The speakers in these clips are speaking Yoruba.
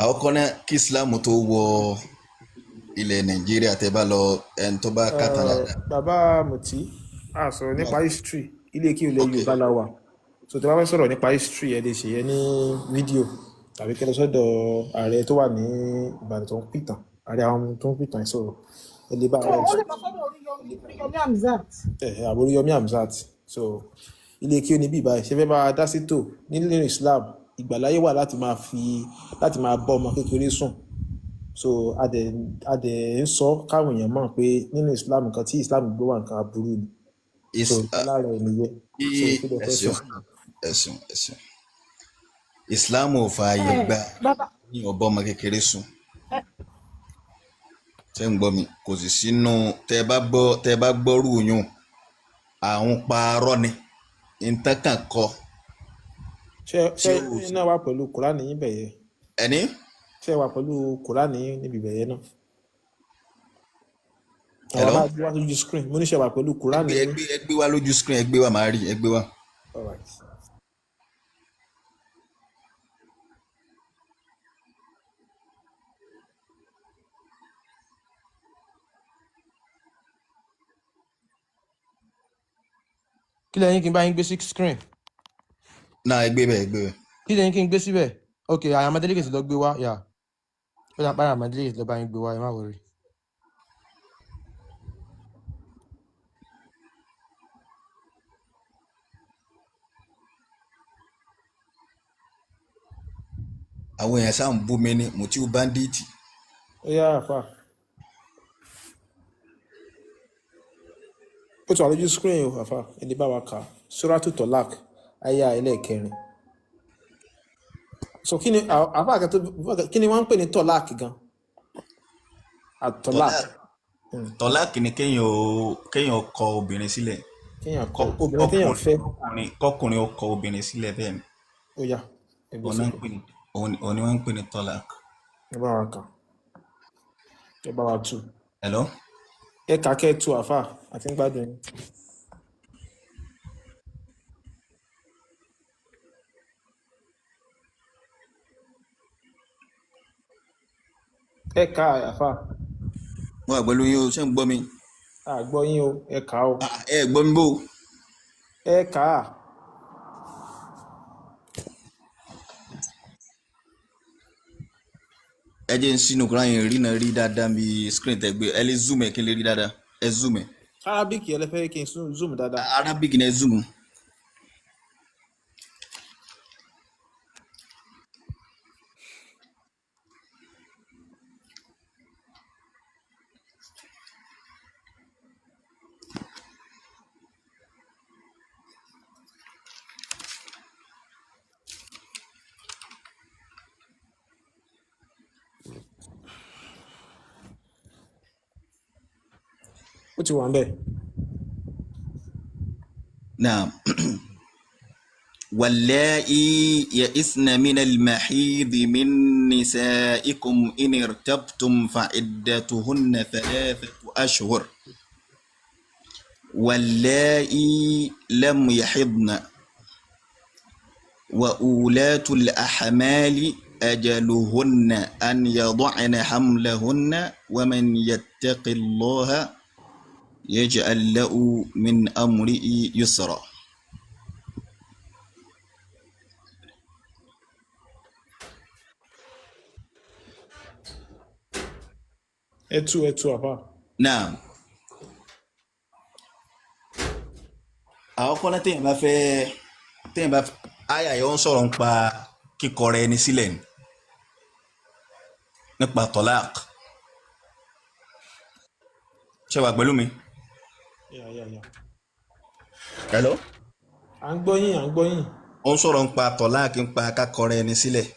àkọ́kọ́ náà kí Islam tó wọ ilẹ̀ Nàìjíríà tẹ́ bá lọ ẹni tó bá kàtà dáadáa. Bàbá Mùtí a sọ̀rọ̀ nípa history ilé kí ilẹ̀ Ok, Yorùbá la wà, so tí wọ́n bá fẹ́ sọ̀rọ̀ nípa history ẹ lè ṣe yẹn ní fídíò tàbí kẹ́ lọ sọ́dọ̀ ààrẹ tó wà ní Ìbàdàn tó ń pìtàn, ààrẹ àwọn tó ń pìtàn sọ̀rọ̀ ẹ lè bá ààrẹ ó lè lọ sọ́dọ̀ Oríyọmí Hamzat. Àbóríyọmí Hamzat. So ilé kí ó ní bí ìbáyìí ṣe fẹ́ bá a dá sí tò nílẹ̀ Islam ìgbàláyé wà láti máa bọ́ ọmọ kékeré sùn. So adẹ̀ ń sọ káwọn èèyàn mọ̀ pé nínú Islam nǹkan tí Islam gbé wà nǹkan aburú ni. So lára ẹ̀ nìyẹn. So kí ló fẹ́ sọ? ẹ̀sùn Islam ò fààyè gbà Bàbá ní ọ̀bọ ọmọ kékeré sùn. Tẹ́ ń gbọ́ mi kò sì sínú tẹ́ bá gbọ́rú yún àwọn parọ́ ni nǹkan kan kọ. ṣé iná wà pẹ̀lú Kùránì yín bẹ̀yẹ? Ẹni ṣé wà pẹ̀lú Kùránì yín níbi bẹ̀yẹ náà? Hello? Àwọn máa gbé wá lójú screen, mo ní ṣé wà pẹ̀lú Kùránì yín. ẹgbẹ́ wa lójú screen, ẹgbẹ́ wa máa rí ẹgbẹ́ wa. All right. Kí lẹ́yìn kí n bá yín gbé sí screen? Náà ẹgbẹ́ bẹ́ẹ̀. Kí lẹ́yìn kí n gbé síbẹ̀? Ok, àyàmọ́ delegate lọ gbé wá, yà. Ó dà páyà àmọ́ delegate lọ bá yín gbé wá, ẹ má worry. Àwọn èèyàn sáà ń bú mi ní Mutiu bandit. Ó yá àfà. Ó ti wà lójú screen o àfà, ẹni bá wa kà Surah Al-Talaq àyá ẹlẹ́ẹ̀kẹrin. So kí ni àfà kí ni wọ́n ń pè ní tọ́láàkì gan? At-talaq. Tọ́láàkì ni kéèyàn kọ obìnrin sílẹ̀. Kéèyàn kọ obìnrin téèyàn fẹ́. Kọkùnrin ó kọ obìnrin sílẹ̀ bẹ́ẹ̀ ni. Ó yá. Òní wọ́n ń pè ní tọ́láàk. Ẹ bá wa kà. Ẹ bá wa tú. Hello? Ẹ kà kẹ́ tú àfà àti ń gbádùn yín. Ẹ kà àfà. Wọ́n àgbẹ̀lú yín o, ṣé ń gbọ́ mi? Àgbọ́ yín o, ẹ kà o. Ẹ gbọ́ mi bò. Ẹ kà. Ẹ jẹ́ ń sínú kúrò yẹn rí náà rí dáadáa bí screen tẹ̀gbẹ́ ẹ lè zoom ẹ kí n lè rí dáadáa ẹ zoom ẹ. Arabic yẹn lẹ fẹ́ kí n zoom dáadáa. Arabic ni ẹ zoom. Ó ti wà ń bẹ̀. Naam. واللائي يئسن من المحيض من نسائكم إن ارتبتم فعدتهن 3 أشهر واللائي لم يحضن وأولاة الأحمال أجلهن أن يضعن حملهن ومن يتق الله يجعل له من أمره يسرا. Ẹ tú àfà. Naam. Àwọn kọ́nà téèyàn bá fẹ́ àyà yóò ń sọ̀rọ̀ nípa kíkọrẹ ẹni sílẹ̀ ni nípa tọ́lák. Ṣé wà pẹ̀lú mi? Yeah. Hello? À ń gbọ́ yín. Ó ń sọ̀rọ̀ nípa tọ́lák nípa kákọrẹ ẹni sílẹ̀.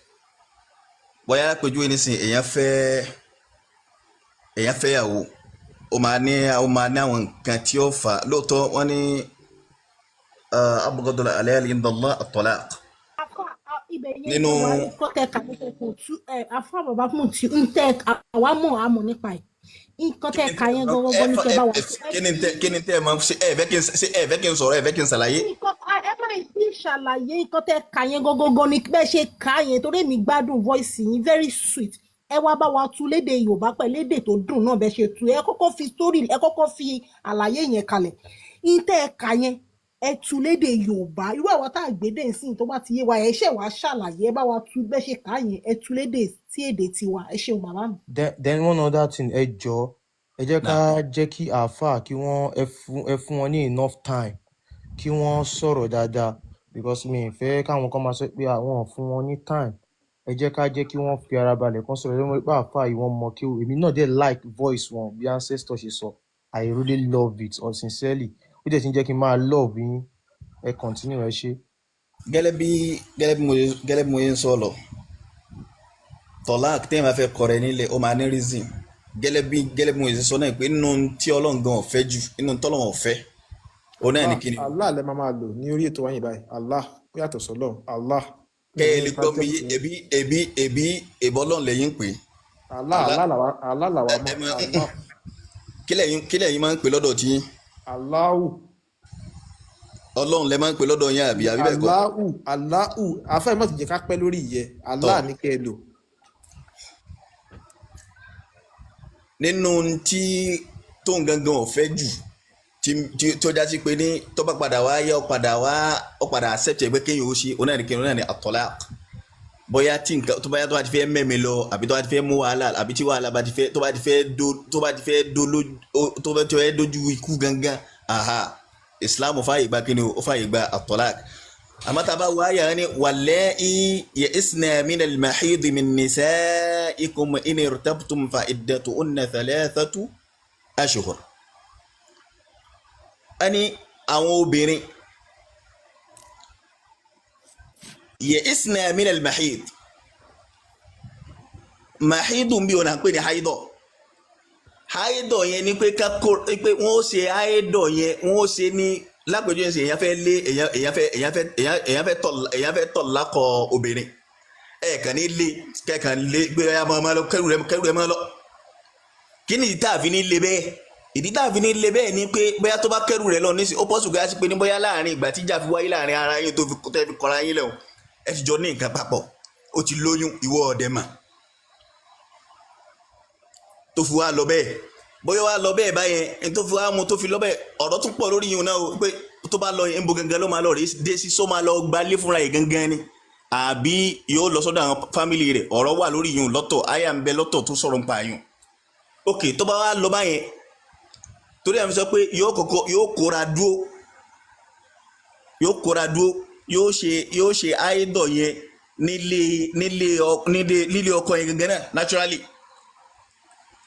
Bóyá péjú ẹni sìn èèyàn fẹ́yàwó ó máa ní àwọn nǹkan tí ó fà lóòótọ́ wọ́n ní abghadul halal inda Allah at-talaq. Nínú kọ́kẹ́ka ní kò tú afọ́ bàbá mú ti ń tẹ́ àwa mọ̀ àmọ̀ nípa ẹ̀. nǹkan tẹ́ ka yẹn gọgọgọ ní kẹ́ bá wa sọ. kí ni tẹ́ ẹ máa ṣe ẹ fẹ́ kí n sọ̀rọ̀ ẹ fẹ́ kí n ṣàlàyé. ẹ má ti ṣàlàyé nǹkan tẹ́ ka yẹn gọgọgọ ní bẹ́ẹ̀ ṣe ka yẹn torí mi gbádùn voice yín very sweet. Ẹ wá bá wa tú lédè Yorùbá pẹ̀lú lédè tó dùn náà bẹ́ẹ̀ ṣe tú ẹ kọ́kọ́ fi story ẹ kọ́kọ́ fi àlàyé yẹn kalẹ̀. Ìtẹ́ ka yẹn ẹ tú lédè Yorùbá irú àwọn tá àgbédè nsìn tó bá ti yé wa ẹ ṣe wàá ṣàlàyé ẹ bá wa tú bẹ́ẹ̀ ṣe ka yẹn ẹ tú lédè tí èdè tiwa ẹ ṣeun bàbá mi. Then one other thing, ẹ jọ̀ọ́ ẹ jẹ́ ká jẹ́ kí àáfàá kí wọ́n ẹ fún wọn ní enough time kí wọ́n sọ̀rọ̀ dáadáa because mi ì fẹ́ káwọn kan máa sọ pé àwọn ò fún wọn ní time. Ẹ jẹ́ ká jẹ́ kí wọ́n fi ara balẹ̀ kán sọ̀rọ̀ lẹ́wọ̀n pé àáfàá yìí wọ́n mọ kí èmi náà dẹ̀ like voice wọn bí ancestor ṣe sọ. I really love it sincerely. Ó dẹ̀ ti ń jẹ́ kí n máa love yín. Ẹ continue ẹ ṣé. gẹ́lẹ́ bí mo yẹn sọ lọ tọ́lá téèyàn bá fẹ́ kọrẹ nílẹ̀ ó máa ní reason gẹ́lẹ́ bí mo yẹn sọ náà pé nínú tí Ọlọ́run gan ọ̀fẹ́ jù nínú tọ́lọ́run ọ̀fẹ́ òun náà ní kíni. Allah lẹ máa lò ní orí ètò wáyé báyìí Allah ó yàtọ̀ sọ́lọ́ Allah. kẹ́ ẹ lè gbọ́ mi ebi Ọlọ́run lẹ́yìn pé. Allah làwa mọ̀ Allah. kílẹ̀ yín máa ń pè lọ́dọ̀ tí yín. Allahu. Ọlọ́run lẹ máa ń pè lọ́dọ̀ yín àbí bẹ́ẹ̀ kọ́. Allahu afẹ́ mọ̀ ti jẹ́ ká pẹ́ lórí ìyẹ́ Allah ní kẹ́ ẹ lò. nínú tí tóun gangan ọ̀fẹ́ jù tí ó já sí pé ní tó bá padà wá yẹ ó padà accept ẹ̀ pé kéèyàn ó ṣe onáà ní at-talaq bóyá tí nǹkan tó bá ti fẹ́ mẹ́mi lọ àbí tó bá ti fẹ́ mú wàhálà àbí tí wàhálà tó bá ti fẹ́ dojú ikú gangan Islam fààyè gba kíni ó fààyè gba at-talaq àmọ́ tá a bá wá yàrá ní wallā'i ya'isna min al-mahīḍ min nisā'ikum in irtabtum fa iddatuhunna 3 ashhur. Ẹni àwọn obìnrin ya'isna min al-mahīḍ mahídù ń bí ọ̀nà pé ní haidọ̀ yẹn ni pé wọ́n ó ṣe haidọ̀ yẹn wọ́n ó ṣe ní lápẹjọ yẹn sì èèyàn fẹ́ tọ̀ lákọ̀ obìnrin kàn ní lé kẹ́kàn lé gbé ọyá máa lọ kẹrù rẹ máa lọ kí ni ìdí tààfin ní lé bẹ́ẹ̀ ìdí tààfin ní lé bẹ́ẹ̀ ni pé bóyá tó bá kẹrù rẹ lọ ní sí ó pọ́sù gáàsì pé ní bóyá láàrin ìgbà tíjà fi wáyé láàrin ara yín tó fi kọ́ra yín lẹ́hùn ẹ ti jọ ní nǹkan papọ̀ ó ti lóyún ìwọ ọ̀dẹ̀ mà tó fi wá lọ bẹ́ẹ̀ bóyá wá lọ bẹ́ẹ̀ báyẹn ẹni tó fi wá mu tó fi lọ bẹ́ẹ̀ ọ̀rọ̀ tún pọ̀ lórí yìí náà o pé tó bá lọ yẹn ń bo gangan ló máa lọ rí dé sí só máa lọ gbalé fúnra yìí gangan ni àbí yóò lọ sọ́dọ̀ àwọn fámìlì rẹ̀ ọ̀rọ̀ wà lórí yìí lọ́tọ̀ àyà ń bẹ lọ́tọ̀ tó sọ̀rọ̀ ń pa yìí ok tó bá wá lọ báyẹn torí àmì sọ pé yóò kóra dúó yóò ṣe áídọ̀ yẹn nílé ọkọ yẹn gangan náà naturally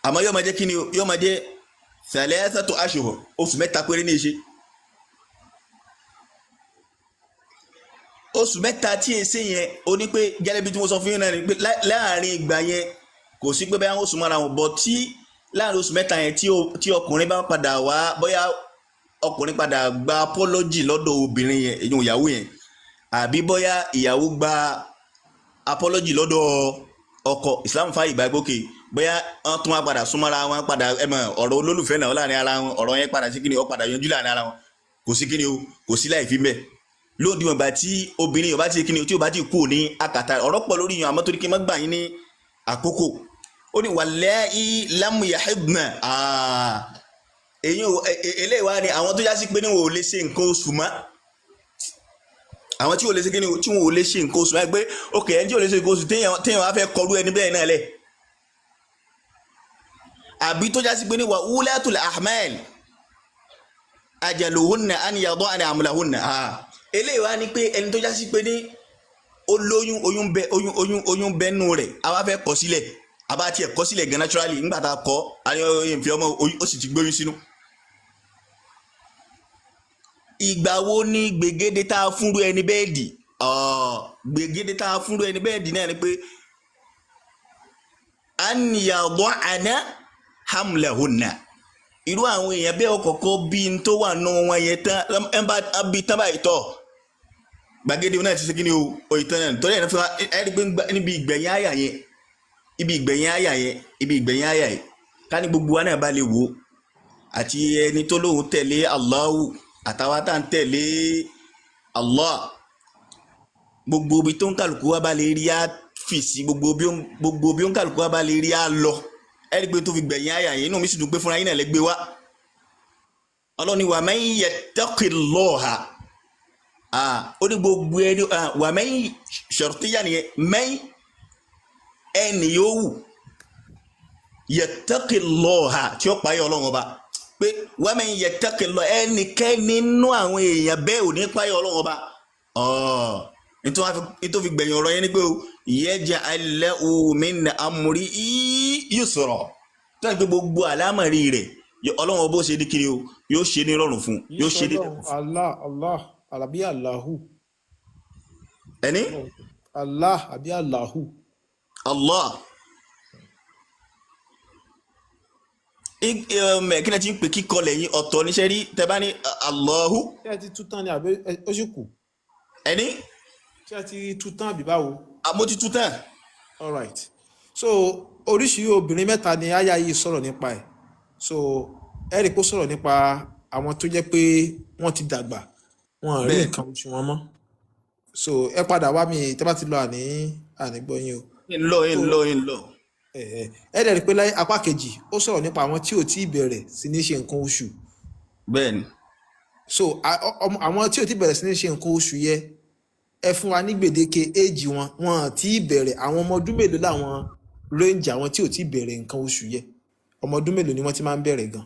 àmọ́ yóò máa jẹ́ kí ni yóò máa jẹ́ 3 ashhur oṣù 3 péré ní ìṣe oṣù 3 tí èsè yẹn ó ní pé gẹ́lẹ́ bí tí mo sọ fún yín náà ni pé láàrin ìgbà yẹn kò sí pé báyà oṣù mara wọn bọ̀ tí láàrin oṣù 3 yẹn tí ọkùnrin bá padà wá bóyá ọkùnrin padà gba apology lọ́dọ̀ obìnrin yẹn èyí ìyàwó yẹn àbí bóyá ìyàwó gba apology lọ́dọ̀ ọkọ Islam fàyè gbà gbókè bóyá wọn tún wá padà súnmọ́ra wọn padà ọ̀rọ̀ olólùfẹ́ náà láàrin ara wọn ọ̀rọ̀ yẹn padà sí kíni ó padà yanjú láàrin ara wọn kò sí kíni o kò sí láì fi mẹ́ lóòdì wọn gbà tí obìnrin yóò bá ti kíni o tí yóò bá ti kú ní akàtà ọ̀rọ̀ pọ̀ lórí yan àmọ́ torí kí n má gbà yín ní àkókò ó ní wallā'i lam yahidna èyí eléyìí wá ní àwọn tó já sí pé ní wọn ò lè ṣe nǹkan oṣù mọ́ àwọn tí wọn ò lè ṣe kíni o tí wọn ò lè ṣe nǹkan oṣù mọ́ ẹgbẹ́ òkè ẹni tí ò lè ṣe nǹkan oṣù téèyàn wá fẹ́ kọrú ẹni bẹ́ẹ̀ náà lẹ̀ àbí tó já sí pé ní wà ulatul ahmal ajaluhunna an yada'na hamlahunna eléyìí wá ní pé ẹni tó já sí pé ní oyún bẹ́nu rẹ̀ àwa fẹ́ kọ̀ sílẹ̀ àbá tiẹ̀ kọ̀ sílẹ̀ gan naturally nígbà tá a kọ́ àyẹ̀wò ìfẹ́ ọmọ ó sì ti gbóyún sínú. ìgbà wo ni gbègede tá a fúnrú ẹni bẹ́ẹ̀ dì gbègede tá a fúnrú ẹni bẹ́ẹ̀ dì náà ni pé an yada'na hamlahunna irú àwọn èèyàn bẹ́ẹ̀ ọkọ̀ọ̀kọ́ bí n tó wà nù wọn yẹn tán ẹ bá bí tán báyìí tọ̀ gbàgede náà ti ṣe kí ni o ìtàn náà torí ẹ̀ ní pé níbi ìgbẹ̀yìn àyà yẹn ká ní gbogbo wa náà bá lè wò àti ẹni tó lóun tẹ̀lé Allahu àtàwọn tá à ń tẹ̀lé Allah gbogbo ibi tó ń kálukú wa bá lè rí á fèsì gbogbo bí ó ń kálukú wa bá lè rí á lọ ẹni pé tó fi gbẹ̀yìn àyà yìí inú mi sì dùn pé fúnra yín náà lè gbé wá ọlọ́ni wa man yattaqillaha ó ní gbogbo ẹni wa man shartiya nìyẹn man ẹni yòówù yattaqillaha tí ó páyà ọlọ́run ọba pé wa man yattaqillaha ẹnikẹ́ni nínú àwọn èèyàn bẹ́ẹ̀ ò ní páyà ọlọ́run ọba nítorí gbẹ̀yìn ọ̀rọ̀ yẹn ni pé yaj'al lahu min amrihi yusra tó ń pè gbogbo àlámọ̀rí rẹ̀ ọlọ́run ọba ó ṣe ní kiri o yóò ṣe ní rọrùn fún yóò ṣe ní rọrùn fún. Allah àbí Allahu. ẹni. Allah àbí Allahu. Allah. Kí ni a ti ń pè kíkọ lẹ́yìn ọ̀tọ̀ níṣẹ́ rí tẹ́ bá ní Allahu. ṣé ẹ ti tú tán ni àbí ó sì kù. ẹni. ṣé ẹ ti tú tán àbí báwo. mo ti tú tán. all right so oríṣiríṣi obìnrin mẹ́ta ni àyà yìí sọ̀rọ̀ nípa ẹ̀ so ẹ̀rí kó sọ̀rọ̀ nípa àwọn tó jẹ́ pé wọ́n ti dàgbà wọn rí nǹkan oṣù wọn mọ́ so ẹ padà wá mi tẹ́ bá ti lọ ànígbọ́ yín o. ń lọ. ẹ dẹ̀ rí pé láyé apá kejì ó sọ̀rọ̀ nípa àwọn tí ò tí ì bẹ̀rẹ̀ sí ní ṣe nǹkan oṣù. bẹ́ẹ̀ni. so àwọn tí ò tí ì bẹ̀rẹ̀ sí ní ṣe nǹkan oṣù yẹ ẹ fún wa ní gbèdéke éèjì wọn àti ìbẹ̀rẹ̀ àwọn ọmọ ọdún mélòó làwọn range àwọn tí ò tí ì bẹ̀rẹ̀ nǹkan oṣù yẹ ọmọ ọdún mélòó ni wọ́n ti máa ń bẹ̀rẹ̀ gan.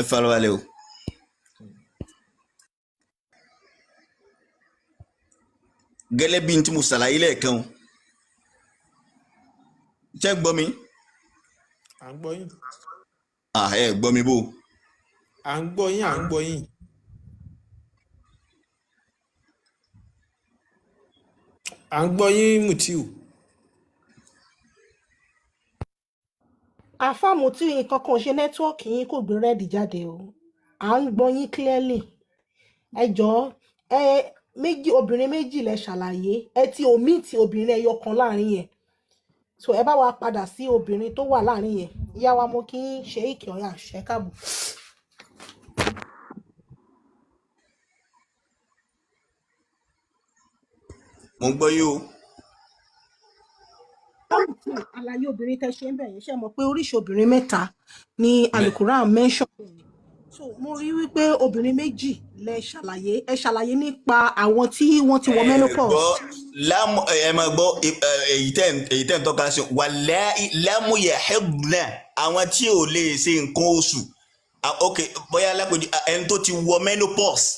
ẹ farabalẹ̀ o. gẹ́lẹ́ bí n tí mo ṣàlàyé lẹ́ẹ̀kan o jẹ́ gbọ́ mi. à ń gbọ́ yín. ẹ gbọ́ mi bò. à ń gbọ́ yín. à ń gbọ́ yín Mutiu. àfàmù tí nǹkan kan ṣe nẹ́tíwọ́ọ̀kì yín kò gbé rẹ́ẹ̀dì jáde o à ń gbọ́ yín clearly ẹ jọ̀ọ́ obìnrin méjì lẹ ṣàlàyé ẹ ti omit obìnrin ẹyọ kan láàrin yẹn so ẹ bá wa padà sí obìnrin tó wà láàrin yẹn ìyá wa mo kí ń ṣe ìkì ọ̀yà ṣe káàbọ̀. mo ń gbọ́ yín o. àlàyé obìnrin tẹ́ ṣe ń bẹ̀ yẹn ṣe mọ̀ pé oríṣi obìnrin mẹ́ta ni Al-Quran mention so mo rí wípé obìnrin méjì lẹ ṣàlàyé ẹ ṣàlàyé nípa àwọn tí wọ́n ti wọ menopause. ẹ máa gbọ́ èyí tẹ́ ń tọ́ka sí wàláì lámú yahidna àwọn tí ò lè ṣe nǹkan oṣù ok bóyá lápèjì ẹni tó ti wọ menopause.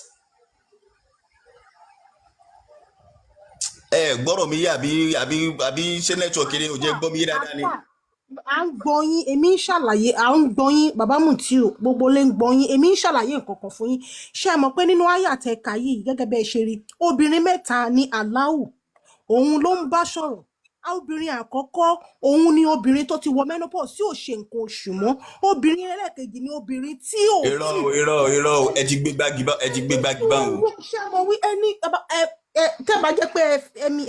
gbọ́rọ̀ mi yé àbí ṣé nẹ́tíwọ̀kì ni ò jẹ́ gbọ́ mi yé dáadáa ni. à ń gbọ́ yín èmi ń ṣàlàyé à ń gbọ́ yín bàbá Mutiu gbogbo lè ń gbọ́ yín èmi ń ṣàlàyé nǹkan kan fún yín ṣé ẹ mọ̀ pé nínú àyà tẹ́ kà yìí gẹ́gẹ́ bẹ́ẹ̀ ṣe rí obìnrin mẹ́ta ní Allahu òun ló ń bá sọ̀rọ̀ obìnrin àkọ́kọ́ òun ni obìnrin tó ti wọ menopause tí ò ṣe nǹkan oṣù mọ́ obìnrin ẹlẹ́ẹ̀kejì ni obìnrin tí ò tí. irọ́ ẹ ti gbé gbági bá wọn. ṣé mo wí ẹni tẹ́ bá jẹ́ pé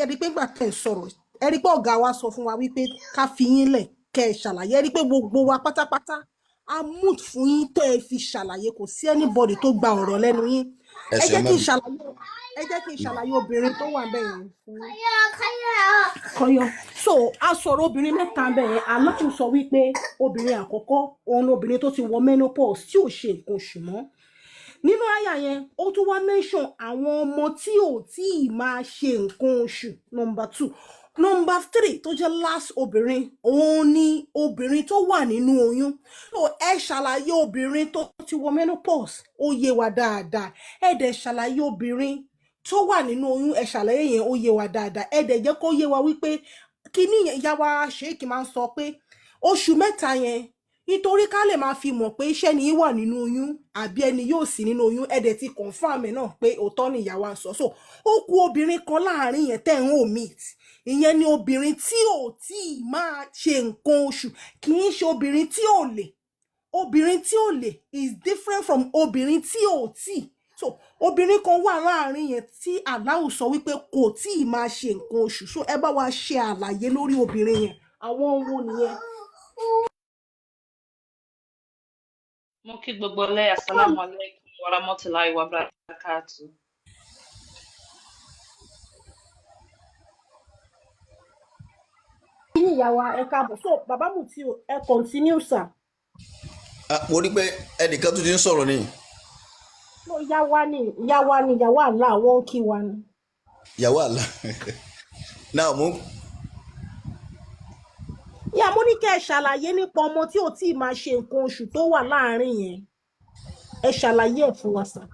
ẹni pé gbà tẹ̀ ń sọ̀rọ̀ ẹni pé ọ̀gá wa sọ fún wa wípé ká fi yín lẹ̀ kẹ́ ẹ ṣàlàyé ẹni pé gbogbo wa pátápátá a mood fún yín tẹ́ ẹ fi ṣàlàyé kò sí anybody tó gba ọ̀rọ̀ lẹ́nu yín ẹ jẹ́ kí n ṣàlàyé obìnrin tó wà bẹ́ẹ̀ yẹn fún kọyọ so a sọ̀rọ̀ obìnrin mẹ́ta bẹ́ẹ̀ yẹn aláàtún sọ wípé obìnrin àkọ́kọ́ òun obìnrin tó ti wọ menopause tí ò ṣe nǹkan oṣù mọ́ nínú àyà yẹn ó tún wá mention àwọn ọmọ tí ò tí ì máa ṣe nǹkan oṣù number 2 number 3 tó jẹ́ last obìnrin òun ni obìnrin tó wà nínú oyún so ẹ ṣàlàyé obìnrin tó ti wọ menopause ó yé wa dáadáa ẹ dẹ̀ ṣàlàyé obìnrin tó wà nínú oyún ẹ ṣàlàyé yẹn ó yé wa dáadáa ẹ dẹ̀ jẹ́ kó yé wa wípé kíní yẹn ìyá wa ṣèkì máa ń sọ pé oṣù mẹ́ta yẹn nítorí ká lè máa fi mọ̀ pé iṣẹ́ ni wà nínú oyún àbí ẹni yóò sí nínú oyún ẹ̀dẹ̀ ti confirm ẹ̀ náà pé òótọ́ ni ìyá wa ń sọ so ó kù obìnrin kan láàrin yẹn tẹ̀ ń omit ìyẹn ni obìnrin tí ò tí ì máa ṣe nǹkan oṣù kì í ṣe obìnrin tí ò lè is different from obìnrin tí ò tí so obìnrin kan wà láàrin yẹn tí aláwù sọ wípé kò tí ì máa ṣe nǹkan oṣù so ẹ bá wa ṣe àlàyé lórí obìnrin yẹn àwọn ohun nìyẹn. Mo kí gbogbo ilé, assalamu alaikum wa rahmatullahi wa barakatuh. ìyá wa ẹ káàbọ̀ so bàbá Mutiu ẹ continue sir. mo rí pé ẹnìkan tún ti ń sọ̀rọ̀ ni. no ìyá wa ni ìyàwó àlá àwọn kí wa ni. ìyàwó àlá náà mú. ìyá mo ní kẹ́ ẹ ṣàlàyé nípa ọmọ tí ò tí ì máa ṣe nǹkan oṣù tó wà láàárín yẹn ẹ ṣàlàyé ẹ̀ fún wa sir.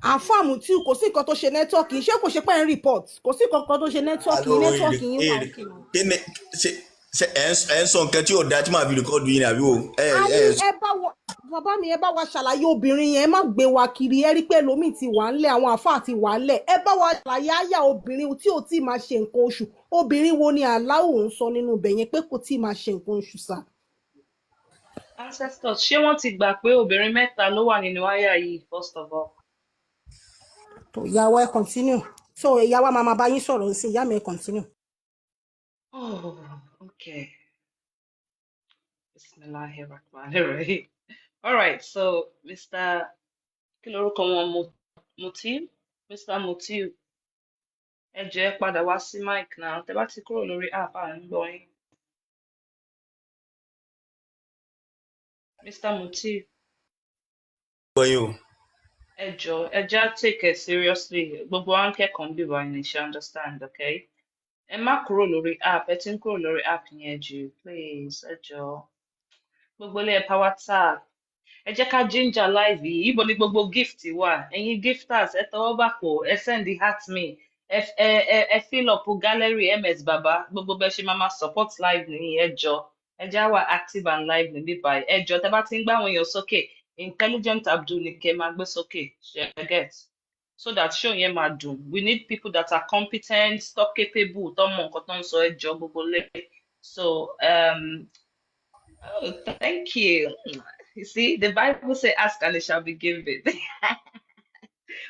àfáà Mutiu kò sí nǹkan tó ṣe nẹ́tíwọ́ọ̀kì ṣé kò ṣe pé ń report kò sí nǹkan tó ṣe nẹ́tíwọ́ọ̀kì nẹ́tíwọ́ọ̀kì yín wà òkè náà. ṣe ẹ ń sọ nǹkan tí ò dáa tí màá fi rìkọ́dù yín àbí o. bàbá mi ẹ bá wa ṣàlàyé obìnrin yẹn ẹ má gbé wa kiri ẹ rí pé lómi ti wà ńlẹ̀ àwọn àfáà ti wà ńlẹ̀ ẹ bá wa ṣàlàyé àyà obìnrin tí ò tí ì máa ṣe nǹkan oṣù obìnrin wo ni aláwò ń sọ nínú ibẹ̀ yẹn pé kò tí ì máa ṣe nǹkan oṣù sá. Ancestors, ṣé wọ́n ti gbà pé obìnrin mẹ́ta ló wà nínú àyà yìí first of all? tó ìyá wa ẹ continue so ìyá wa máa bá yín sọ̀rọ̀ sí ìyá mi ẹ continue. Oh, okay. Bismillahirrahmanirrahim. All right, so Mr. kí lorúkọ wọn Mutiu? Mr. Mutiu. Ẹ jẹ́ padà wá sí mic náà. Tẹ́ bá ti kúrò lórí app à ń gbọ́ yín. Mr. Mutiu. gbọ́yìn o. Ẹ jọ̀ọ́, ẹ já take it seriously. Gbogbo wa ń kẹ́kọ̀ọ́ ń bíbá ẹni ṣe understand, okay? Ẹ má kúrò lórí app. Ẹ ti ń kúrò lórí app yẹn jù, please. Ẹ jọ̀ọ́. Gbogbo ilé ẹ power tap. Ẹ jẹ́ ká ginger live yìí. Ibo ni gbogbo gift wà? Ẹ̀yin gifters, ẹ tọwọ́ bàpò, ẹ send the heart me. Ẹ fill up gallery MS Baba. Gbogbo bẹ́ ṣe máa support live nìyí, ẹ jọ̀ọ́. Ẹ já wà active and live níbí báyìí. Ẹ jọ̀ọ́ tẹ́ bá ti ń gbá àwọn èèyàn sókè. Intelligent Abdul ni kẹ́ máa gbé sókè. Ṣé get? So that show yẹn máa dùn. We need people that are competent, tó capable, tó mọ nǹkan tó ń sọ ẹ jọ̀ọ́ gbogbo lé. So, oh, thank you. You see, the Bible says, ask and it shall be given.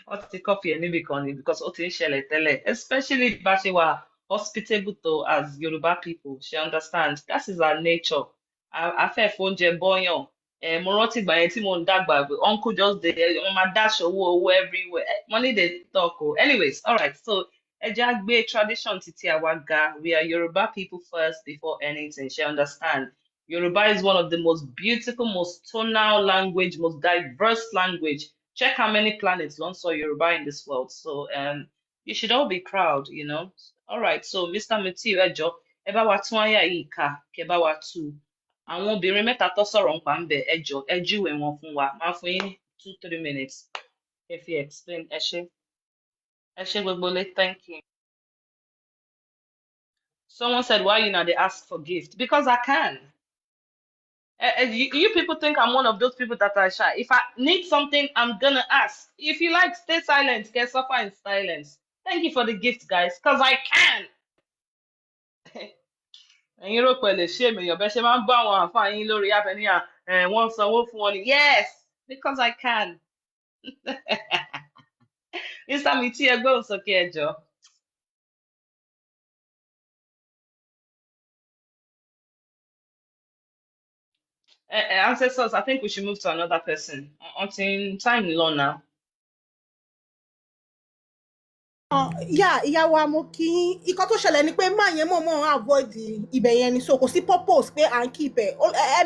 Wọ́n ti copy ẹ̀ níbi kan ni because ó ti ń ṣẹlẹ̀ tẹ́lẹ̀, especially bá ṣe wà hospitable to as Yoruba people, she understand. That is our nature. A fẹ́ fóúnjẹ bọ́yàn. Mo rántí ìgbà yẹn tí mo ń dàgbà, uncle just dey wọ́n máa dash owó everywhere. Money dey talk o. Anyways, all right, so ẹ jẹ́ á gbé tradition títí àwa ga. We are Yoruba people first before anything, she understand. Yoruba is one of the most beautiful, most tonal language, most diverse language. Check how many planets learn so Yoruba in this world. So you should all be proud, you know. All right, so Mr. Mutiu ẹ jọ̀ọ́, ẹ bá wa tún àyà yìí kà, kẹ́ bá wa tú. Àwọn obìnrin mẹ́ta tó sọ̀rọ̀ nípa ń bẹ̀ ẹ jọ̀ọ́, ẹ júwe wọn fún wa. Máa fún yín 2-3 minutes. Ẹ fi explain, ẹ ṣé. Ẹ ṣé gbogbo lé, thank you. Someone said, why you now they ask for gift? Because I can. You people think I'm one of those people that are shy. If I need something, I'm gonna ask. If you like, stay silent. Get suffer in silence. Thank you for the gift, guys, because I can. And you know, shame your best man bow and find you lori up and here and one sanwó fún wọn. Yes, because I can. Mr. Mutiu ẹ gbóhùn sókè ẹ jọ̀ọ́. Ancestors, I think we should move to another person. Until time long now. ìyá wa mo kí ikọ́ tó ṣẹlẹ̀ ni pé máa yẹn mọ̀ avoid ibẹ̀ yẹn ni so kò sí purpose pé à ń keep ẹ̀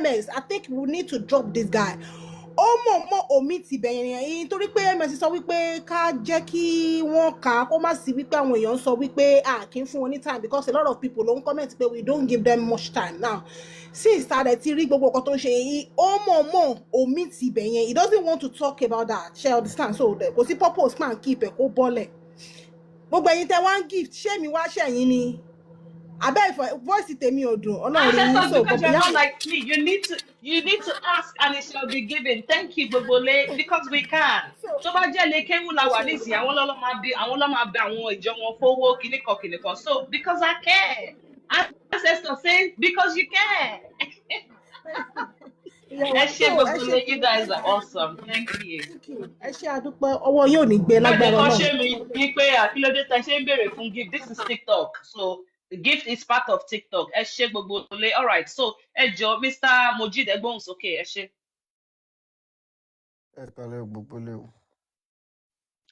MS I think we need to drop this guy ó mọ̀ omit ibẹ̀ yẹn nítorí pé MS sọ wípé ká jẹ́ kí wọ́n kà á kó má sí wípé àwọn èèyàn sọ wípé kì í fún wọn ní time because a lot of people ló ń comment pé we don't give them much time now since tàdé ti rí gbogbo nǹkan tó ń ṣe yìí ó mọ̀ omit ibẹ̀ yẹn he doesn't want to talk about that ṣe understand so kò sí purpose pé à ń keep ẹ̀ kó bọ́lẹ̀. Gbogbo ẹ̀yin tẹ́ wá ń gift ṣé mi wá ṣẹ̀yìn ni abẹ́ ìfọ̀ voice tèmi ò dùn ọlọ́run rí yín so because you're not like me you need to ask and it shall be given. Thank you Gbogbole because we can. Tó bá jẹ́ lè kéwù la wà nísìnyí àwọn ló máa bí àwọn ìjọ wọn fowó kìnnìkan so because I care. Ancestor says because you care. Ẹ ṣé Gbogbole, you guys are awesome. Thank you. Ẹ ṣé àdúpẹ́ ọwọ́ yóò ní gbé lágbára náà. náà. Ṣé mi ní pé àkílódé tá ṣe ń béèrè fún gift this is TikTok so Gift is part of TikTok. Ẹ ṣé gbogbo ilé. All right. So, ẹ jọ̀ọ́, Mr. Mojid, ẹ gbóhùn sókè. Ẹ ṣé. Ẹ kálẹ́ gbogbo lé o.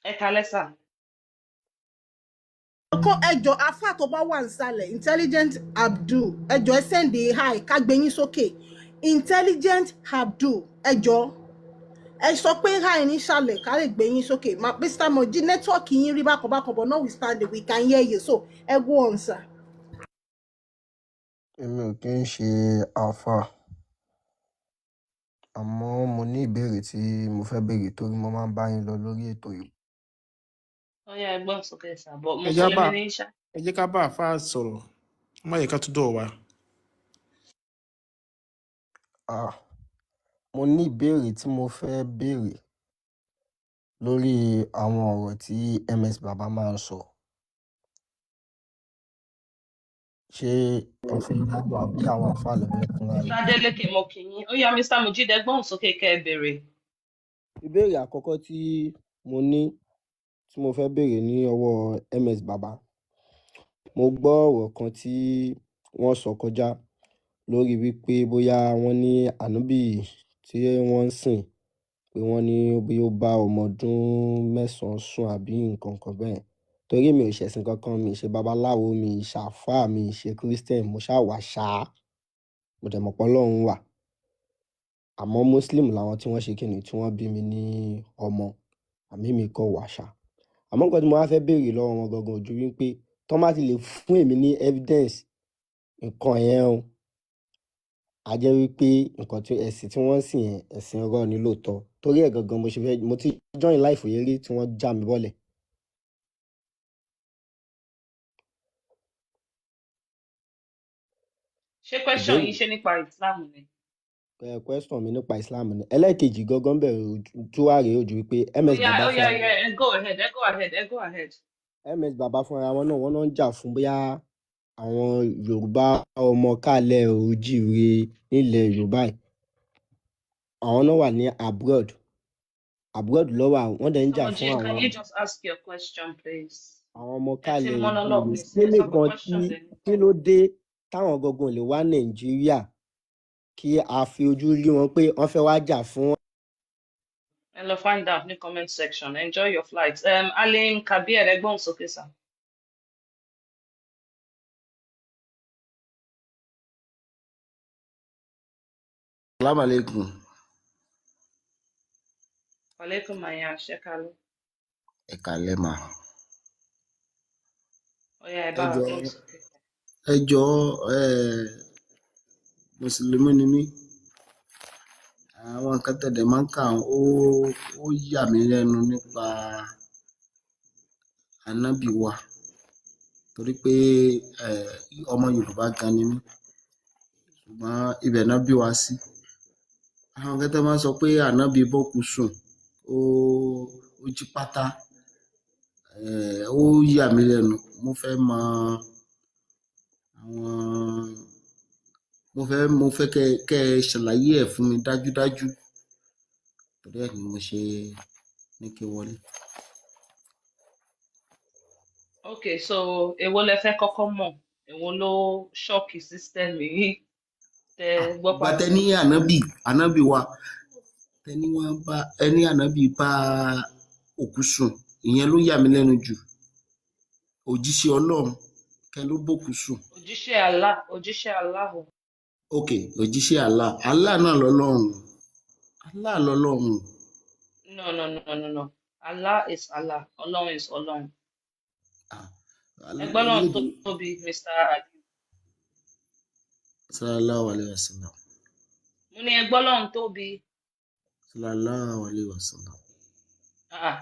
Ẹ kálẹ́ sà. Ọkọ ẹjọ afa tó bá wà nísàlẹ̀ intelligent Abdul ẹjọ ẹ send hi ká gbé yín sókè intelligent Abdul ẹjọ ẹ sọ pé hi nísàlẹ̀ ká lè gbé yín sókè Mr. Moji network yín rí bákan but notwithstanding we can hear you so ẹ go on sir. Èmi ò kí ń ṣe àáfàá, àmọ́ mo ní ìbéèrè tí mo fẹ́ béèrè torí mo máa ń bá yín lọ lórí ètò yìí. Ó yá, ẹ gbóhùn sókè sà. But ẹ jẹ́ Mùsùlùmí ní ṣá. ẹ jẹ́ ká bá àfáà sọ̀rọ̀ má yẹ ká tún dọ̀ wá. Ah, mo ní ìbéèrè tí mo fẹ́ béèrè lórí àwọn ọ̀rọ̀ tí MS Baba máa ń sọ. Ṣé ẹ fẹ́ dábọ̀ àbí àwọn àfáà lọ fẹ́ fúnra Mr. yín? Adeleke mo kí yín. Ó yá, Mr. Mojid, ẹ gbóhùn sókè kẹ́ ẹ béèrè. Ìbéèrè àkọ́kọ́ tí mo ní tí mo fẹ́ béèrè ní ọwọ́ MS Baba, mo gbọ́ ọ̀rọ̀ kan tí wọ́n sọ kọjá lórí wípé bóyá wọ́n ní ànábì tí wọ́n ń sìn pé wọ́n ní bí ó bá ọmọ ọdún mẹ́sàn-án sùn àbí nǹkan kan bẹ́ẹ̀. Torí mi ò ṣẹ̀sìn kankan, mi ì ṣe babaláwo, mi ì ṣàáfàá, mi ì ṣe Christian, mo ṣáà wà ṣáá, mo dẹ̀ mọ̀ pé Ọlọ́run wà. Àmọ́ Muslim làwọn tí wọ́n ṣe kíni tí wọ́n bí mi ní ọmọ, àmì mi kọ̀ wà ṣá. Àmọ́ nǹkan tí mo wá fẹ́ béèrè lọ́wọ́ wọn gangan ò ju wípé tán bá ti lè fún èmi ní evidence nǹkan yẹn o, a jẹ́ wípé nǹkan tí ẹ̀sìn tí wọ́n ń sìn yẹn ẹ̀sìn irọ́ ni lóòótọ́. Torí ẹ̀ gangan mo ti join life yẹn rí tí wọ́n já mi bọ́lẹ̀. Ṣé question Ìbéèrè yín ṣe nípa Islam ni? question mi nípa Islam ni. Ẹlẹ́ẹ̀kejì gangan bẹ̀rẹ̀ tó wà rèé ojú wípé Ó MS yá, Baba ó yá, fúnra ẹ go ahead, ẹ go ahead, ẹ go ahead. MS Baba fúnra wọn náà wọ́n náà ń jà fún bóyá àwọn Yorùbá ọmọ káàlẹ̀ oòjíire nílẹ̀ Yorùbá yìí. Àwọn náà wà ní abroad ló wà, wọ́n dẹ̀ ń Mr. jà fún Mojid, can àwọn you just ask your question, please? ọmọ Ẹ ti káàlẹ̀ monologue oòjíire. ní sí, Kí ẹ sọ pé nìkan question lè ní. kí ló dé táwọn gangan lè wá Nàìjíríà kí a fi ojú rí wọn pé wọ́n fẹ́ wá jà fún Ẹ lọ find out ní comment section. Enjoy your flight. Alim Kabir, ẹ gbóhùn sókè sà. Assalamu alaikum. Walaikum aya, ṣé kálẹ̀. Ẹ kálẹ́ mà. Ó yá, ẹ ẹ bá wa jọ̀ọ́ gbóhùn sókè. ẹ jọ̀ọ́ mùsùlùmí ni mí. Àwọn nǹkan tẹ̀dẹ̀ máa ń kà ó yà mí lẹ́nu nípa ànábì wa torí pé ọmọ Yorùbá gan ni mí ṣùgbọ́n ibẹ̀ náà bí wa sí. Àwọn nǹkan tẹ́ máa ń sọ pé ànábì bọ́kú sùn ó jí pátá ó yà mí lẹ́nu. Mo fẹ́ mọ àwọn mo fẹ́ kẹ́ ẹ ṣàlàyé ẹ̀ fún mi dájúdájú torí ẹ̀ ni mo ṣe ní kí n wọlé. Okay, so èwo lẹ fẹ́ kọ́kọ́ mọ̀? Èwo ló ṣọ́ọ̀kì system yìí tẹ gbọ́ Ìgbà tẹ pàtó? ní ànábì wa tẹni wọn bá ẹni ànábì bá òkú sùn ìyẹn ló yà mí lẹ́nu jù. Òjíṣẹ́ Ọlọ́run kẹ ló bókú sùn. Òjíṣẹ́ Allah, òjíṣẹ́ Allah. Ok, òjíṣẹ́ Allah náà lọ́lọ́run. Allah lọ́lọ́run. No. Allah is Allah. Ọlọ́run is Ọlọ́run. Ah, Ẹgbẹ́ Ọlọ́run lédè tóbi, Mr. Ali. sallallahu alayhi wa sallam. Mo ní ẹgbẹ́ Ọlọ́run tóbi. Sallallahu alayhi wa sallam. Ah,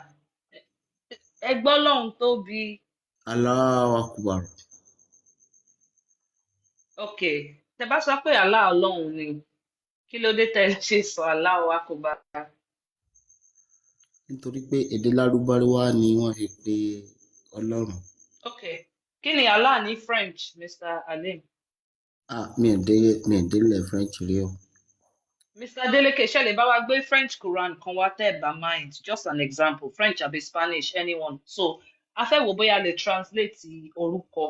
ẹgbẹ́ Ọlọ́run tóbi. Allahu akbar. Okay, tẹ bá sọ pé Allah Ọlọ́run ni, kí ló dé tẹ ṣe sọ Allahu Akbar? Nítorí pé èdè Lárúbáwá ni wọ́n fi pe Ọlọ́run. Okay, kí ni Allah ní French, Mr. Alim? Mi ò délẹ̀ French rí o. Mr. Adeleke, ṣé lè bá wa gbé French Quran kan wá tẹ́ ẹ̀ bá mind? Just an example, French àbí Spanish, anyone. So, a fẹ́ wo bóyá lè translate orúkọ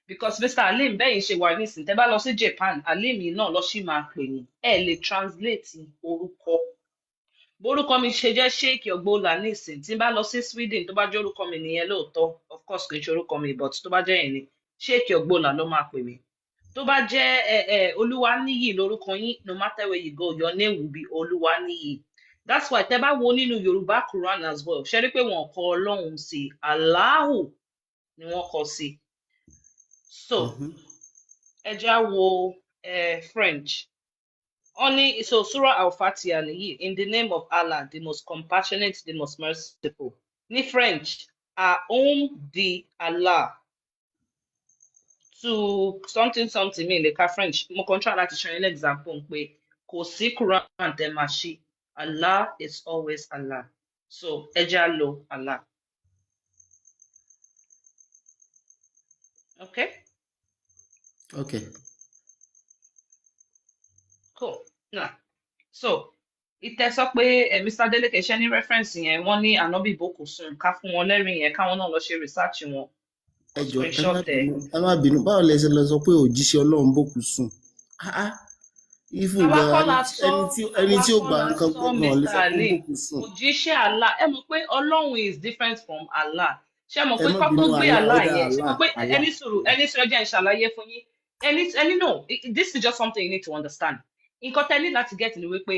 because Mr. Alim bẹ́yìn ṣe wà nísìn tẹ́ bá lọ sí Japan Alim yìí náà lọ sí máa pè ní ẹ lè translate orúkọ borúkọ mi ṣe jẹ́ Sheikh Ogbola nísìn tí n bá lọ sí Sweden tó bá jẹ́ orúkọ mi nìyẹn lóòótọ́ of course kì í ṣe orúkọ mi but tó bá jẹ́ yẹn ni Sheikh Ogbola ló máa pè mí tó bá jẹ́ Olúwaníyì lórúkọ yín no matter where you go your name will be Olúwaníyì that's why tẹ́ bá wo nínú Yorùbá Quran as well ṣe rí pé wọn kọ Ọlọ́run sí Allahu ni wọ́n kọ sí so ẹ já wo French only so Surah Al-Fatiha nìyí in the name of Allah the most compassionate the most merciful ní French Aum di Allah to something something mi lè ka French mo kàn try láti ṣe an example pé kò sí Quran tẹ́ máa ṣí Allah is always Allah so ẹ já lo Allah okay. Okay. Cool. Now, so ìtẹ́ sọ pé Mr. Deleke ṣe ní reference yẹn wọ́n ní ànábì boko sùn ká fún wọn lẹ́rìí yẹn káwọn náà lọ ṣe research wọn. Ẹ jọ̀ọ́ Screenshot ẹ̀. ẹ má bínú báwo lẹ ṣe lọ sọ pé òjíṣẹ́ Ọlọ́run bòkú sùn even Àwa kọ́ gan la sọ ẹni tí ó gba nǹkan gbọ́ngàn lè Mr. sọ pé Ali bòkú sùn. òjíṣẹ́ Allah ẹ mọ̀ pé Ọlọ́run is different from Allah ṣé mọ̀ Ẹ pé má kọ́ tó bínú gbé Allah Allah ọ̀dà yẹn ṣé mọ̀ pé Allah. ẹni sọ̀rọ̀ jẹ́ ìṣàlàyé fún yín ẹni no this is just something you need to understand nǹkan tẹ́ ní láti get ni wípé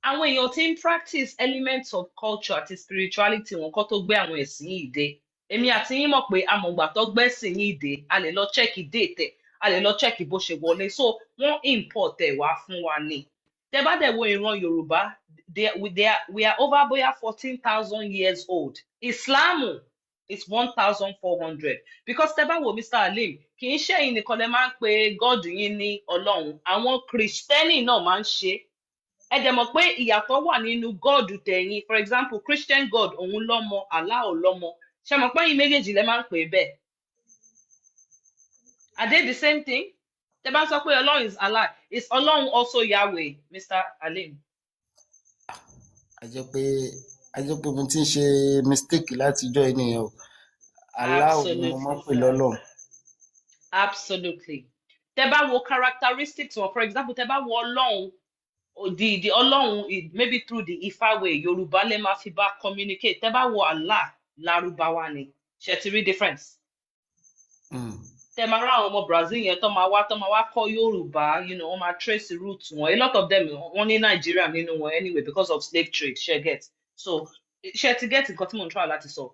àwọn èèyàn tí ń practice elements of culture àti spirituality wọn kọ́ tó gbé àwọn ẹ̀sìn yìí dé èmi àti yín mọ̀ pé amọ̀gbà tó gbẹ́sìn yìí dé a lè lọ check date ẹ̀ a lè lọ check bó ṣe wọlé so wọ́n import ẹ̀ wá fún wa ni tẹ́ bá dẹ̀ wo ìran Yorùbá we are over bóyá 14,000 years old Islam is 1,400 because tẹ́ bá wo Mr. Alim kì í ṣe ẹ̀yin nìkan lẹ máa ń pe God yín ní Ọlọ́run àwọn Kristẹni náà máa ń ṣe ẹ dẹ̀ mọ̀ pé ìyàtọ̀ wà nínú God tẹ̀yin for example Christian God òun lọ́mọ Allah ò lọ́mọ ṣe mọ̀ pé ẹ̀yin méjèèjì lẹ máa ń pè bẹ́ẹ̀ are they the same thing tẹ́ bá sọ pé Ọlọ́run is Allah is Ọlọ́run also Yahweh Mr. Alim. a jẹ́ pé mo ti ń ṣe mistake látijọ́ ènìyàn o Allah ni mo máa ń pè lọ́lọ́run. Absolutely tẹ́ bá wo characteristics wọn for example tẹ́ bá wo Ọlọ́run the Ọlọ́run maybe through the Ifa way Yorùbá lè máa fi bá communicate tẹ́ bá wo Allah Lárúbáwá ni ṣe ti rí difference. Tẹ́ máa rá àwọn ọmọ Brazil yẹn tó máa wá kọ́ Yorùbá wọ́n máa trace root wọn a lot of them wọ́n ní Nigeria nínú wọn anyway because of slave trade ṣe get so ṣe ti get nǹkan tí mo ń try láti sọ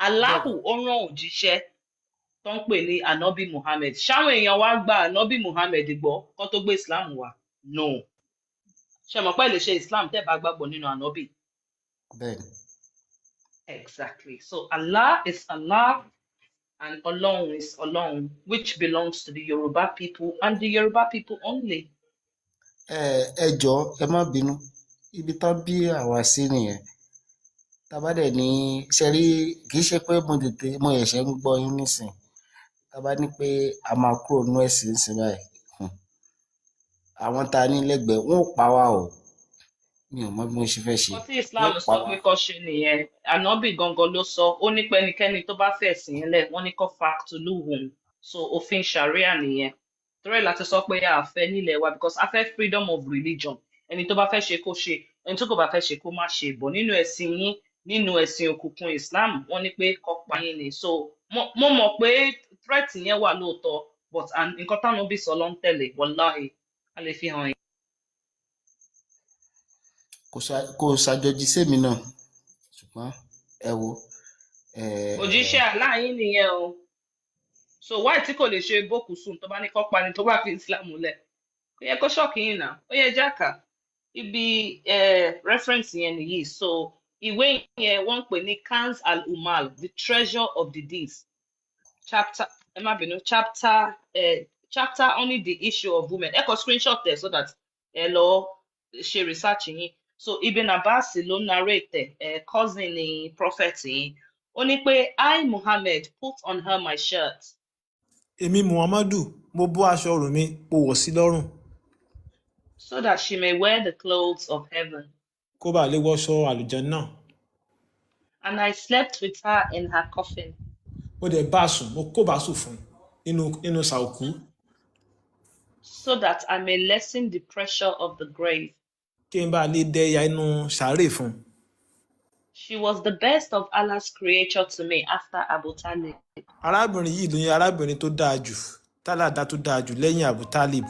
Allahu ó rán òjíṣẹ́ tó ń pè ní Ànábì Muhammad ṣáwọn èèyàn wá gba Ànábì Muhammad gbọ́ kó tó gbé Islam wá no ṣe mọ̀ pé lè ṣe Islam tẹ́ bá gbàgbọ́ nínú Ànábì. Bẹ́ẹ̀ni. Exactly so Allah is Allah and Ọlọ́run is Ọlọ́run which belongs to the Yoruba people and the Yoruba people only. Ẹ jọ̀ọ́ ẹ má bínú ibi tán bí àwa sí nìyẹn tábà dẹ̀ ní ṣe rí kì í ṣe pé mo ẹ̀ṣẹ̀ ń gbọ́ yín nísìn tábà ní pé a máa kúrò nínú ẹ̀sìn sí báyìí àwọn tá a ní lẹ́gbẹ̀ẹ́ wọn ò pa wá o mi ò mọ bí mo ṣe fẹ́ ṣe. Wọ́n tí Islam sọ pé kó ṣe nìyẹn Ànábì gangan ló sọ ó ní pẹ́nikẹ́ni tó bá fẹ́ ẹ̀sìn yẹn lẹ̀ wọ́n ní kó faqtuluhum so òfin Sharia nìyẹn torí láti sọ pé a fẹ́ nílẹ̀ wa because a fẹ́ freedom of religion ẹni tó bá fẹ́ ṣe kó ṣe ẹni tó kò bá fẹ́ ṣe kó má ṣe bọ̀ nínú ẹ̀sìn yín nínú ẹ̀sìn òkùnkùn Islam wọ́n ní pé kó pa yín ni so mo mọ̀ pé threat yẹn wà lóòótọ́ but nǹkan táwọn òbí sọ ló ń tẹ̀lé wàláhì a lè fi hàn yín. Kò ṣàjọjì sẹ́mi náà ṣùgbọ́n ẹ wo. Òjíṣẹ́ Allah yín nìyẹn o so why tí kò lè ṣe boko sùn tó bá ní kó pa ni tó bá fi Islam lẹ̀ kò yẹ kó ṣọ́ọ̀kì yín náà ó yẹ jáka ibi reference yẹn nìyí so ìwé yẹn wọ́n ń pè ní Kanz al-Ummal the treasure of the deeds chapter ẹ má bínú chapter only the issue of women ẹ kọ screenshot there so that ẹ lọ ṣe research yín so Ibn Abbas ló narrate cousin ni prophet yín ó ní pé I Muhammad put on her my shirt. Èmi Muhammadu mo bọ́ aṣọ ọrùn mi mo wọ̀ sí lọ́rùn. So that she may wear the clothes of heaven. Kó bàa lè wọṣọ àlùjánnà. And I slept with her in her coffin. Mo dẹ̀ bá a sùn mo kó bá a sùn fún nínú sàòkú so that I may lessen the pressure of the grave. kí n bá lè dẹ́ya inú sàárè fún un. She was the best of Allah's creature to me after Abu Talib. arábìnrin yìí ló ní arábìnrin tó dáa jù tálàdá tó dáa jù lẹ́yìn Abu Talib.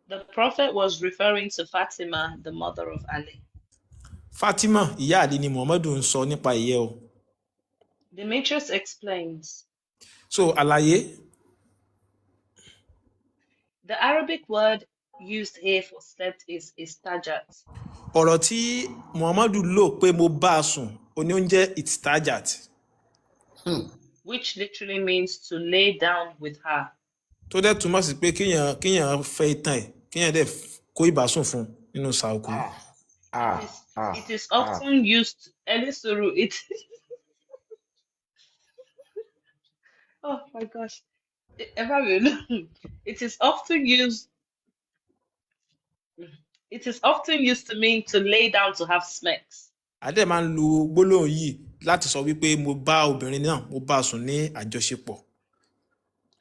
The Prophet was referring to Fatima, the mother of Ali. Fatima ìyá àlè ni Muhammadu ń sọ nípa ìyẹ́ o. The matrix explains. So àlàyé. The Arabic word used here for slept is istajat. ọ̀rọ̀ tí Muhammadu lò pé mo bá a sùn ó ní ó ń jẹ́ istajat. Which literally means to lay down with her. tó dẹ̀ túmọ̀ sí pé kéèyàn fẹ́ ìtàn ẹ̀ kéèyàn dẹ̀ kó ìbásùn fún nínú sàòkú. It is often used. Oh my gosh. It is often used. It is often used to mean to lay down to have sex. Adé máa ń lo gbólóhùn yìí láti sọ wípé mo bá obìnrin náà mo bá a sùn ní àjọṣepọ̀.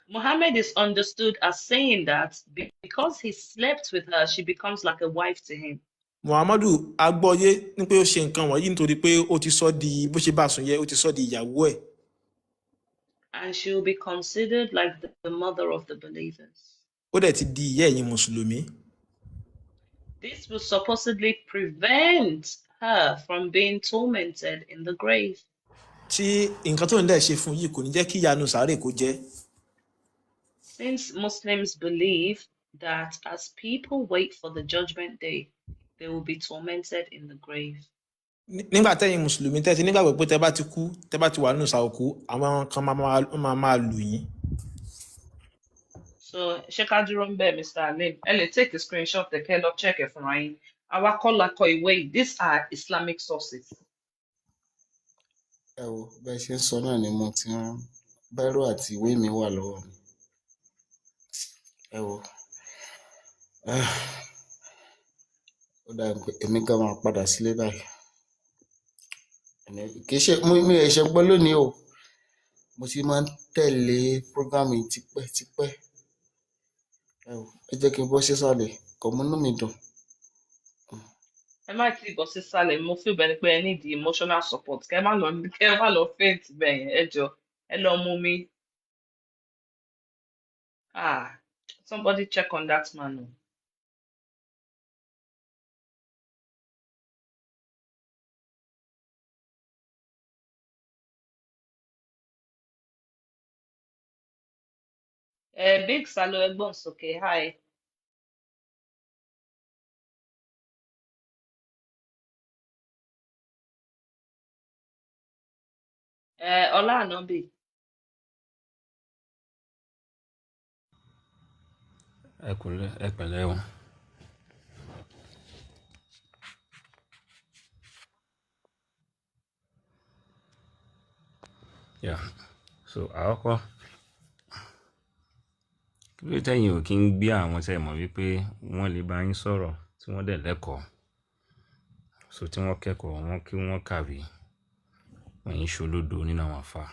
Muhammad is understood as saying that because he slept with her, she becomes like a wife to him. Muhammadu agbọ́yé ní pé ó ṣe nǹkan wọ̀nyí nítorí pé ó ti sọ di bó ṣe bá a sùn yẹ ó ti sọ di ìyàwó ẹ̀. And she will be considered like the mother of the believers. Ó dẹ̀ ti di ìyá ẹ̀yin mùsùlùmí. This will supposedly prevent her from being tormented in the grave. Tí nǹkan tó ń dẹ̀ ṣe fún yìí kò ní jẹ́ kí ìyanu sàárè kó jẹ́. Since Muslims believe that as people wait for the judgment day, they will be tormented in the grave. Nígbà tẹ́yin mùsùlùmí tẹ́ ti nígbàgbọ́ pé tẹ́ bá ti kú tẹ́ bá ti wà nínú sàòkú àwọn kan máa lù yín. So ṣé ká dúró ń bẹ̀ Mr. Alim ẹ lè take a screenshot ẹ kẹ́ lọ check ẹ̀ fúnra yín. Àwa kọ́ la kọ ìwé yìí. These are Islamic sources. Ẹ wo bẹ́ẹ̀ ṣe ń sọ náà ni mo ti ń bẹ́rù àti ìwé mi wà lọ́wọ́ mi. Ẹ wo ó dà pé èmi gan máa padà sílé báyìí. Kì í ṣe mi ẹ̀ ṣe gbọ́ lónìí o, mo ti máa ń tẹ̀lé prógámù yìí tipẹ́tipẹ́. Ẹ wo ẹ jẹ́ kí n bọ́ sísàlẹ̀ kò múnú mi dùn. Ẹ má tí ì bọ́ sísàlẹ̀ mo feel bẹ́ẹ̀ ni pé ẹ need the emotional support kẹ́ ẹ má lọ faint bẹ́ẹ̀ yẹn ẹ jọ ẹ lọ mú mi. Somebody check on that man o. Big Salo ẹgbọ́n sókè hi. Ọlá Ànábì. Ẹ pẹ̀lẹ́ o. Yeah. So àkọ́kọ́ kí ló tẹ̀yìn ò kí ń gbé àwọn tẹ́ mọ̀ wípé wọ́n lè bá yín sọ̀rọ̀ tí wọ́n dẹ̀ lẹ́kọ̀ọ́ so tí wọ́n kẹ́kọ̀ọ́ wọn kí wọ́n kàwé wọ́n yín ṣolódo nínú àwọn àfáà.